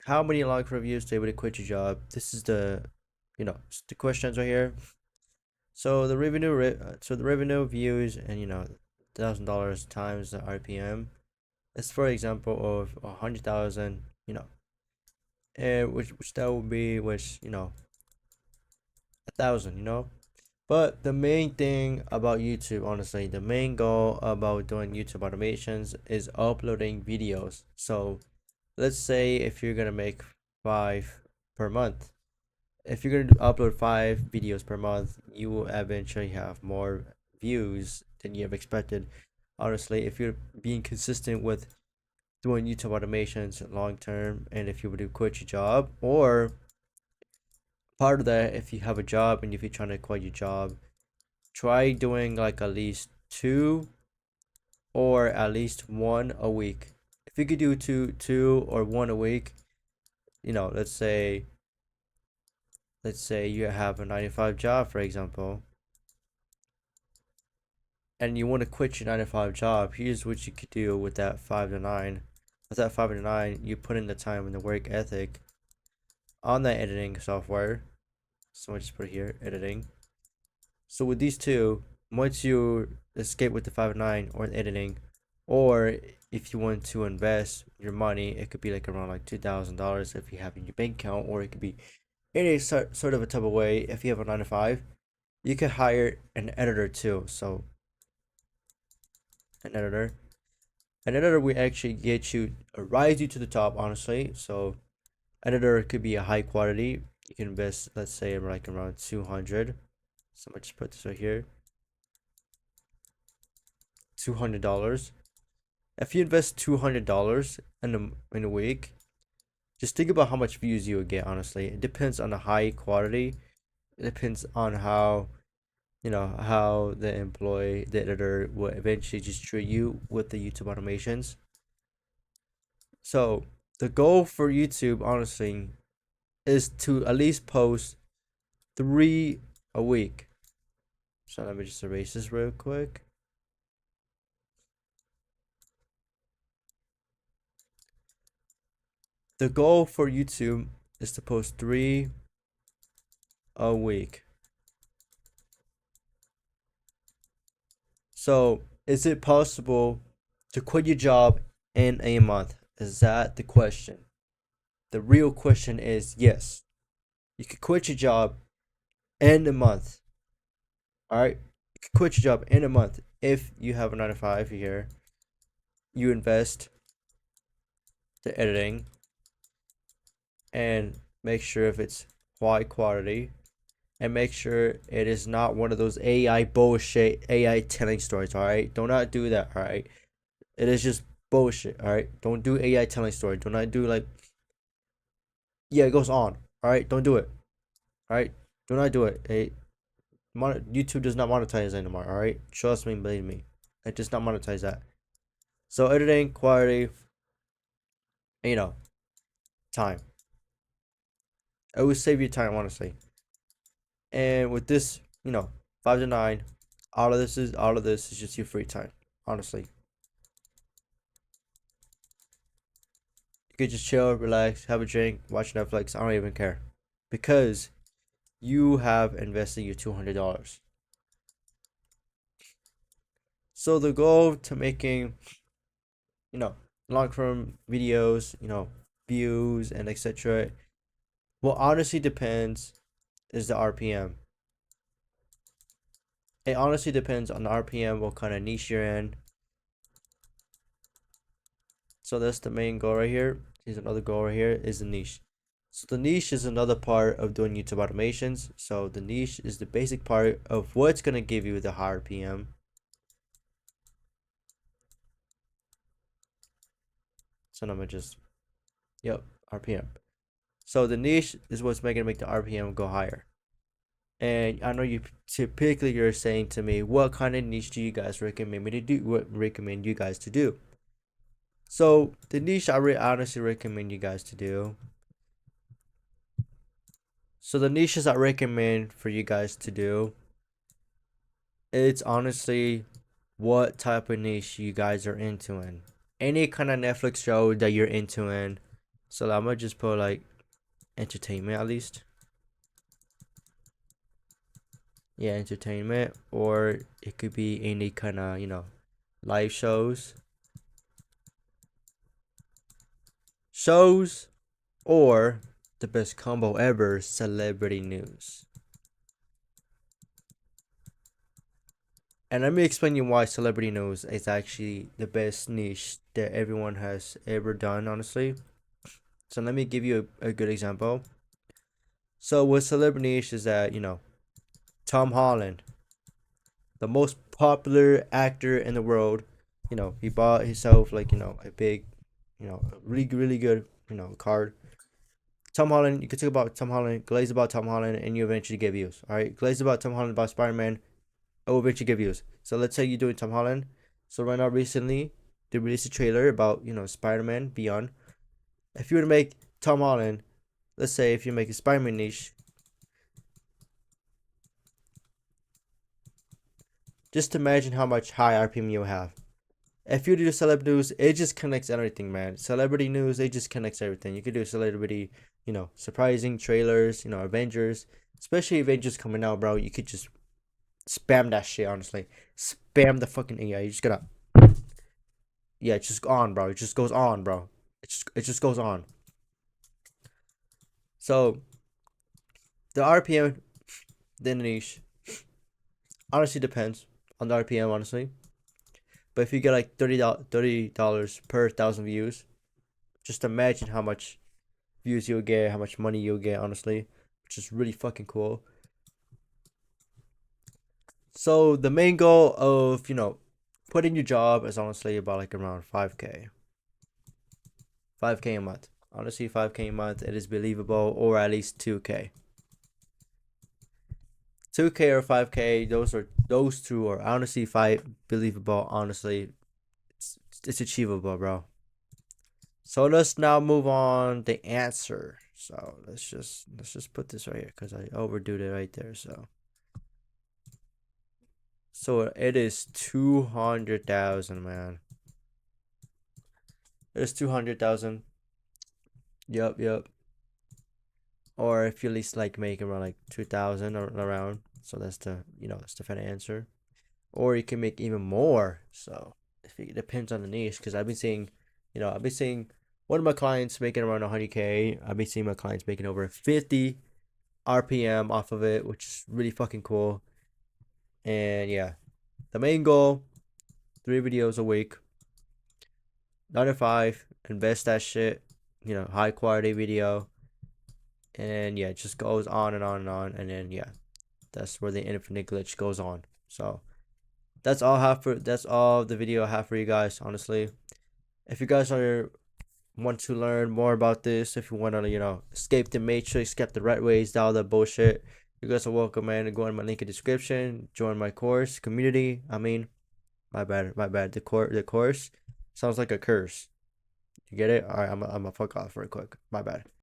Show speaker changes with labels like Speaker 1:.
Speaker 1: how many like reviews to be able to quit your job? This is the, the questions right here. So the revenue views and $1,000 times the RPM. It's for example of 100,000, and which that would be which 1,000, But the main thing about YouTube, honestly, the main goal about doing YouTube automations is uploading videos. So let's say if you're gonna make five per month, if you're gonna upload 5 videos per month, you will eventually have more views than you have expected. Honestly, if you're being consistent with doing YouTube automations long term, and if you were to quit your job, or part of that, if you have a job and if you're trying to quit your job, try doing like at least two or at least one a week. If you could do two or one a week, let's say you have a 9 to 5 job, for example, and you want to quit your 9 to 5 job. Here's what you could do with that 5 to 9. With that 5 to 9, you put in the time and the work ethic on that editing software. So I just put here editing. So with these two, once you escape with the 5 to 9 or the editing, or if you want to invest your money, it could be like around like $2,000 if you have in your bank account, or it could be any sort of a type of way. If you have a 9 to 5, you could hire an editor too. So an editor, will actually get you rise you to the top, honestly. So editor could be a high quality. You can invest, let's say, like around 200. So I just put this right here. $200. If you invest $200 in a week, just think about how much views you would get. Honestly, it depends on the high quality. It depends on how the editor will eventually just treat you with the YouTube automations. So the goal for YouTube, honestly, is to at least post 3 a week. So let me just erase this real quick. The goal for YouTube is to post 3 a week. So, is it possible to quit your job in a month? Is that the question? The real question is yes. You could quit your job in a month. All right? You could quit your job in a month if you have a 9 to 5 here. You invest the editing and make sure if it's high quality, and make sure it is not one of those AI bullshit AI telling stories. All right? Do not do that. All right? It is just bullshit. All right? Don't do AI telling story. Do not do like, yeah, it goes on. All right? Don't do it. All right? Do not do it. YouTube does not monetize anymore. All right? Trust me, believe me. It does not monetize that. So editing, quality, you know, time. It will save you time, honestly. And with this, 5 to 9, all of this is just your free time. Honestly, you could just chill, relax, have a drink, watch Netflix. I don't even care, because you have invested your $200. So the goal to making, you know, long form videos, views and etc. Well, honestly depends is the RPM. It honestly depends on the RPM, what kind of niche you're in. So that's the main goal right here. Here's another goal right here is the niche. So the niche is another part of doing YouTube automations. So the niche is the basic part of what's gonna give you the higher PM. So I'm gonna just, yep, RPM. So the niche is what's making make the RPM go higher. And I know you typically you're saying to me, what kind of niche do you guys recommend me to do? What recommend you guys to do? So the niche I honestly recommend you guys to do. So the niches I recommend for you guys to do, it's honestly what type of niche you guys are into in. Any kind of Netflix show that you're into in, So I'm gonna just put like entertainment at least. Yeah, entertainment, or it could be any kind of, live shows, or the best combo ever, celebrity news. And let me explain you why celebrity news is actually the best niche that everyone has ever done, honestly. So let me give you a good example. So with celebrity niche is that, Tom Holland, the most popular actor in the world, he bought himself like, a big, really, really good, card. Tom Holland, you could talk about Tom Holland, glaze about Tom Holland, and you eventually get views. All right, glaze about Tom Holland, about Spider Man, it will eventually get views. So let's say you're doing Tom Holland. So right now, recently, they released a trailer about Spider Man Beyond. If you were to make Tom Holland, let's say if you make a Spider Man niche, just imagine how much high RPM you'll have. If you do celeb news, it just connects everything, man. Celebrity news, it just connects everything. You could do celebrity, surprising trailers, Avengers, especially Avengers coming out, bro. You could just spam that shit, honestly. Spam the fucking AI. You just gotta, yeah, it just on, bro. It just goes on, bro. It just goes on. So the RPM, the niche, honestly depends on the RPM, honestly. But if you get like $30 per thousand views, just imagine how much views you'll get, how much money you'll get, honestly, which is really fucking cool. So the main goal of putting your job is honestly about like around 5K, 5K a month. Honestly, 5K a month, it is believable, or at least 2K. 2K or 5K, those two are honestly five believable. Honestly, it's achievable, bro. So let's now move on the answer. So let's just put this right here because I overdo it right there. So it is 200,000, man. It's 200,000. Yep, yep. Or if you at least like make around like 2,000 or around. So that's the final answer. Or you can make even more. So it depends on the niche. Because I've been seeing one of my clients making around 100K. I've been seeing my clients making over 50 RPM off of it, which is really fucking cool. And yeah, the main goal, 3 videos a week, 9 to 5, invest that shit, high quality video. And yeah, it just goes on and on and on. And then yeah, that's where the infinite glitch goes on. So that's all the video I have for you guys, honestly. If you guys want to learn more about this, if you want to, escape the matrix, get the right ways, all that bullshit, you guys are welcome, man, to go in my link in the description, join my course, community. I mean, my bad, my bad. The course sounds like a curse. You get it? All right, I'm a fuck off real quick. My bad.